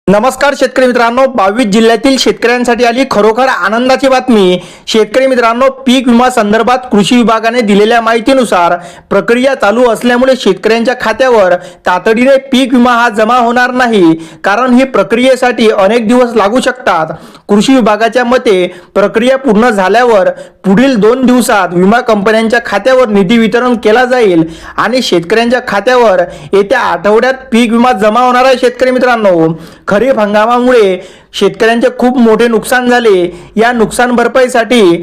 नमस्कार शेतकरी मित्रांनो, 22 जिल्ह्यातील शेतकऱ्यांसाठी आली खरोखर आनंदाची बातमी। शेतकरी मित्रांनो, पीक विमा संदर्भात कृषी विभागाने दिलेल्या माहितीनुसार प्रक्रिया चालू असल्यामुळे शेतकऱ्यांच्या खात्यावर तातडीने पीक विमा हा जमा होणार नाही, कारण ही प्रक्रियेसाठी अनेक दिवस लागू शकतात। कृषी विभागाच्या मते प्रक्रिया पूर्ण झाल्यावर पुढील 2 दिवसात विमा कंपन्यांच्या खात्यावर निधी वितरण केला जाईल आणि शेतकऱ्यांच्या खात्यावर येत्या आठवड्यात पीक विमा जमा होणार आहे। शेतकरी मित्रांनो, खरीप हंगामामुळे शेतकऱ्यांचे खूप मोठे नुकसान झाले। या नुकसान भरपाईसाठी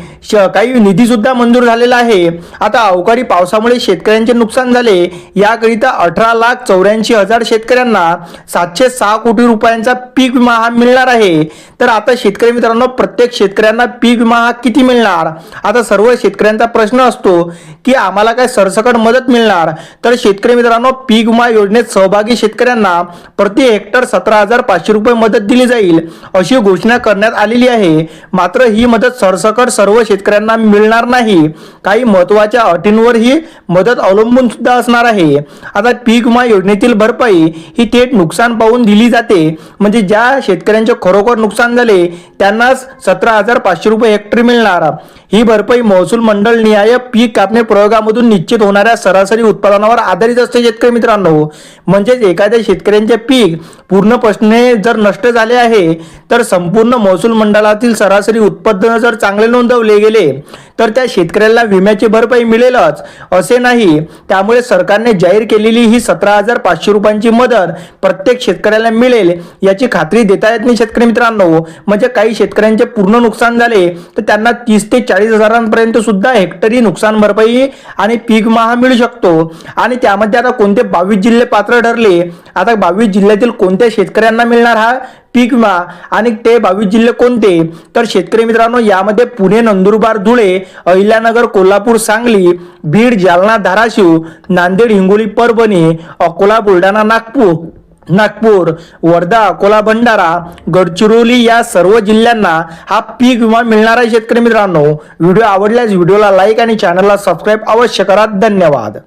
काही निधी सुद्धा मंजूर झालेला आहे। आता अवकाळी पावसामुळे शेतकऱ्यांचे नुकसान झाले, याकरिता 18,84,000 शेतकऱ्यांना 706 कोटी रुपयांचा पीक विमा हा मिळणार आहे। तर आता शेतकरी मित्रांनो, प्रत्येक शेतकऱ्यांना पीक विमा हा किती मिळणार? आता सर्व शेतकऱ्यांचा प्रश्न असतो की आम्हाला काय सरसकट मदत मिळणार? तर शेतकरी मित्रांनो, पीक विमा योजनेत सहभागी शेतकऱ्यांना प्रति हेक्टर 17,500 रुपये मदत दिली जाईल अशी घोषणा करण्यात आलेली आहे। मात्र ही मदत सरसकट सर्व शेतकऱ्यांना मिळणार नाही, काही महत्त्वाच्या अटींवर ही मदत अवलंबून सुद्धा असणार आहे। आता पीक विमा योजनेतील भरपाई ही थेट नुकसान पाहून दिली जाते, म्हणजे ज्या शेतकऱ्यांचे खरोखर नुकसान झाले त्यांनाच 17,500 रुपये हेक्टर मिळणार। ही भरपाई महसूल मंडळ निहाय पीक कापणी प्रयोगामधून निश्चित होणाऱ्या सरासरी उत्पादनावर आधारित असते। शेतकरी मित्रांनो, म्हणजेच एखाद्या शेतकऱ्यांचे पीक पूर्णपणे जर नष्ट झाले आहे तर संपूर्ण महसूल मंडळातील सरासरी उत्पादन जर चांगले नोंदवले गेले तर त्या शेतकऱ्याला विम्याची भरपाई मिळेलच असे नाही। त्यामुळे सरकारने जाहीर केलेली ही 17,500 रुपयांची मदत प्रत्येक शेतकऱ्याला मिळेल याची खात्री देता येत नाही। शेतकरी मित्रांनो, म्हणजे काही शेतकऱ्यांचे पूर्ण नुकसान झाले तर त्यांना 30 ते 40 हजारांपर्यंत सुद्धा हेक्टरी नुकसान भरपाई आणि पीक विमा हा मिळू शकतो। आणि त्यामध्ये आता कोणते 22 जिल्हे पात्र ठरले? आता 22 जिल्ह्यातील कोणत्या शेतकऱ्यांना मिळणार हा पीक विमा आणि ते 22 जिल्हे कोणते? तर शेतकरी मित्रांनो, यामध्ये पुणे, नंदुरबार, धुळे, अहिल्यानगर, कोल्हापूर, सांगली, बीड, जालना, धाराशिव, नांदेड, हिंगोली, परभणी, अकोला, बुलढाणा, नागपूर, वर्धा, अकोला, भंडारा, गडचिरोली या सर्व जिल्ह्यांना हा पीक विमा मिळणार आहे। शेतकरी मित्रांनो, व्हिडिओ आवडल्यास व्हिडिओला लाईक आणि चॅनलला सबस्क्राईब अवश्य करा। धन्यवाद।